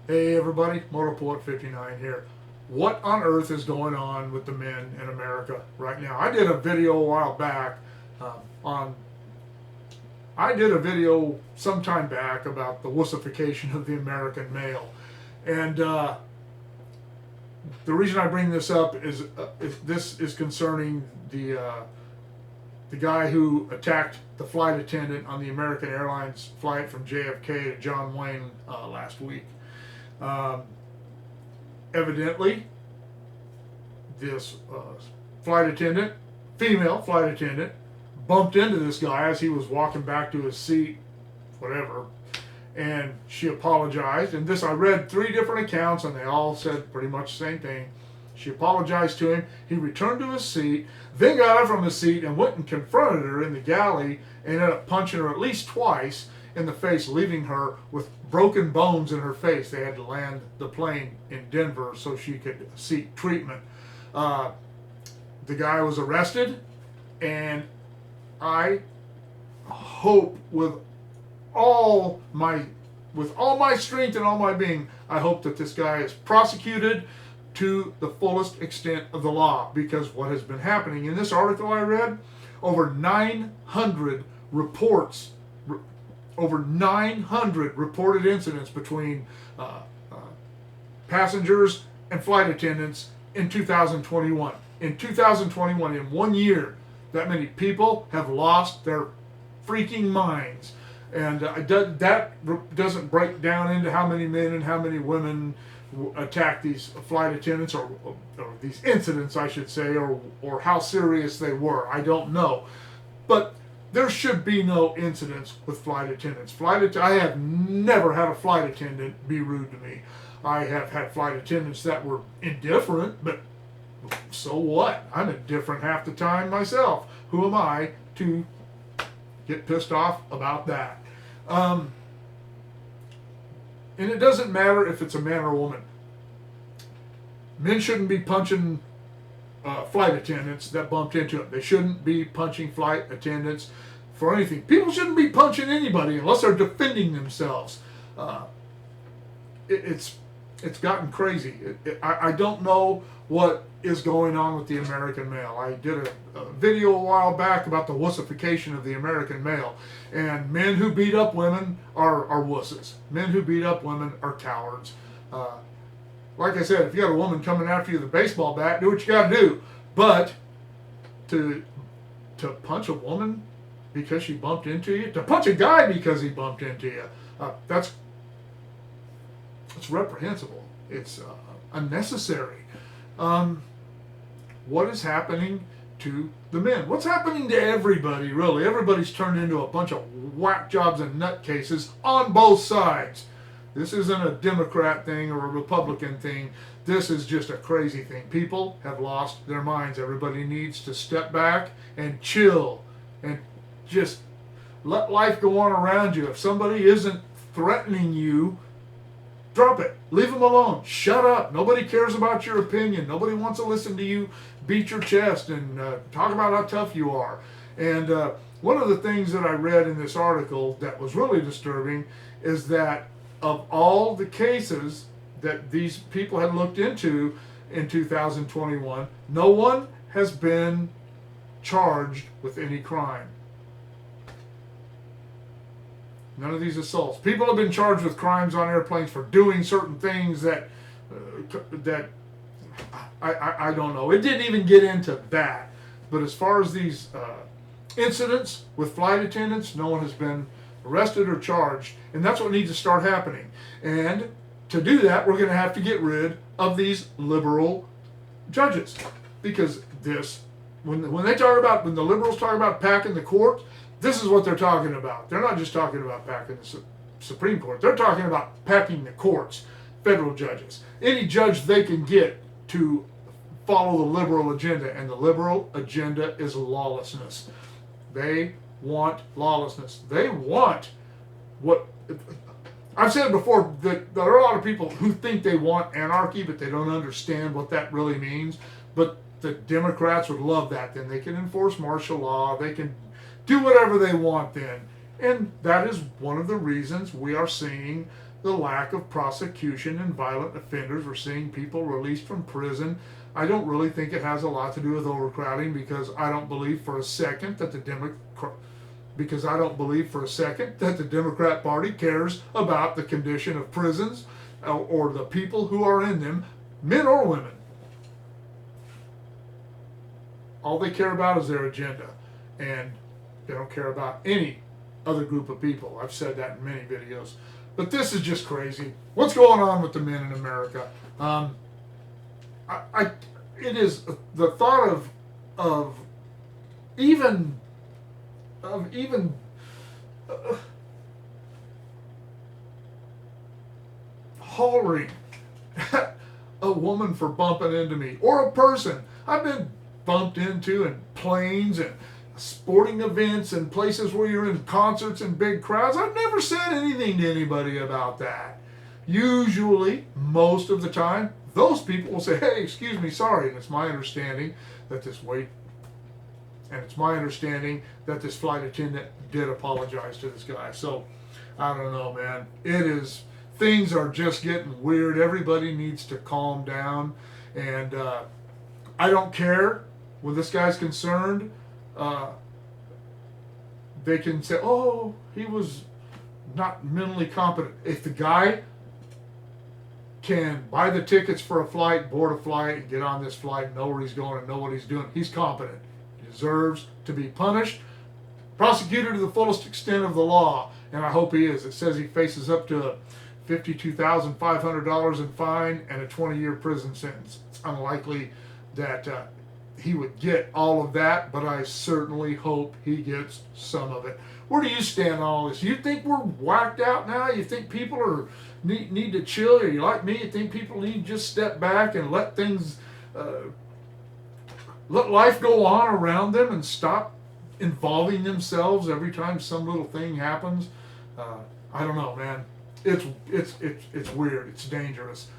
Hey everybody, Motorport 59 here. What on earth is going on with the men in America right now? I did a video a while back on. I did a video some time back about the wussification of the American male, and the reason I bring this up is this is concerning the guy who attacked the flight attendant on the American Airlines flight from JFK to John Wayne last week. Um, Evidently, this flight attendant, female flight attendant, bumped into this guy as he was walking back to his seat, whatever, and she apologized. And this, I read 3 different accounts, and they all said pretty much the same thing. She apologized to him. He returned to his seat, then got up from his seat and went and confronted her in the galley and ended up punching her at least twice in the face, leaving her with broken bones in her face. They had to land the plane in Denver so she could seek treatment. The guy was arrested, and I hope with all my strength and all my being, I hope that this guy is prosecuted to the fullest extent of the law, because what has been happening in this article I read, over 900 reports, over 900 reported incidents between passengers and flight attendants in 2021. In 2021, in 1 year, that many people have lost their freaking minds. And that doesn't break down into how many men and how many women attack these flight attendants, or these incidents, I should say, or how serious they were. I don't know. But there should be no incidents with flight attendants. I have never had a flight attendant be rude to me. I have had flight attendants that were indifferent, but so what? I'm indifferent half the time myself. Who am I to get pissed off about that? And it doesn't matter if it's a man or a woman. Men shouldn't be punching flight attendants that bumped into them. They shouldn't be punching flight attendants for anything. People shouldn't be punching anybody unless they're defending themselves. It's gotten crazy. I don't know what is going on with the American male. I did a video a while back about the wussification of the American male, and men who beat up women are wusses. Men who beat up women are cowards. Like I said, if you got a woman coming after you with a baseball bat, do what you got to do. But to punch a woman because she bumped into you, to punch a guy because he bumped into you, that's reprehensible. It's unnecessary. What is happening to the men? What's happening to everybody, really? Everybody's turned into a bunch of whack jobs and nutcases on both sides. This isn't a Democrat thing or a Republican thing. This is just a crazy thing. People have lost their minds. Everybody needs to step back and chill and just let life go on around you. If somebody isn't threatening you, drop it. Leave them alone. Shut up. Nobody cares about your opinion. Nobody wants to listen to you beat your chest and talk about how tough you are. And one of the things that I read in this article that was really disturbing is that of all the cases that these people had looked into in 2021, no one has been charged with any crime. None of these assaults. People have been charged with crimes on airplanes for doing certain things that I don't know. It didn't even get into that. But as far as these incidents with flight attendants, no one has been arrested or charged, and that's what needs to start happening. And to do that, we're going to have to get rid of these liberal judges, because when the liberals talk about packing the court, this is what they're talking about. They're not just talking about packing the Supreme Court. They're talking about packing the courts, federal judges, any judge they can get to follow the liberal agenda, and the liberal agenda is lawlessness. They want lawlessness. They want what I've said before, that there are a lot of people who think they want anarchy, but they don't understand what that really means. But the Democrats would love that. Then they can enforce martial law. They can do whatever they want then. And that is one of the reasons we are seeing the lack of prosecution in violent offenders. We're seeing people released from prison. I don't really think it has a lot to do with overcrowding, because I don't believe for a second that the Democrat Party cares about the condition of prisons or the people who are in them, men or women. All they care about is their agenda, and they don't care about any other group of people. I've said that in many videos. But this is just crazy. What's going on with the men in America? It is the thought of even hollering at a woman for bumping into me, or a person I've been bumped into in planes and sporting events and places where you're in concerts and big crowds. I've never said anything to anybody about that. Usually, most of the time, those people will say, "Hey, excuse me, sorry," and it's my understanding that this flight attendant did apologize to this guy. So I don't know, man. Things are just getting weird. Everybody needs to calm down, and I don't care when this guy's concerned. They can say, "Oh, he was not mentally competent." If the guy can buy the tickets for a flight, board a flight, and get on this flight, know where he's going and know what he's doing, he's competent. He deserves to be punished, prosecuted to the fullest extent of the law, and I hope he is. It says he faces up to $52,500 in fine and a 20-year prison sentence. It's unlikely that he would get all of that, but I certainly hope he gets some of it. Where do you stand on all this? You think we're whacked out now? You think people need to chill? Are you like me? You think people need to just step back and let life go on around them and stop involving themselves every time some little thing happens? I don't know, man. It's weird. It's dangerous.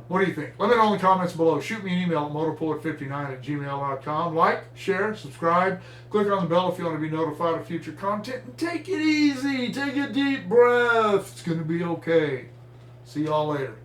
What do you think? Let me know in the comments below. Shoot me an email at motorpullet59@gmail.com. Like, share, subscribe. Click on the bell if you want to be notified of future content. And take it easy. Take a deep breath. It's going to be okay. See y'all later.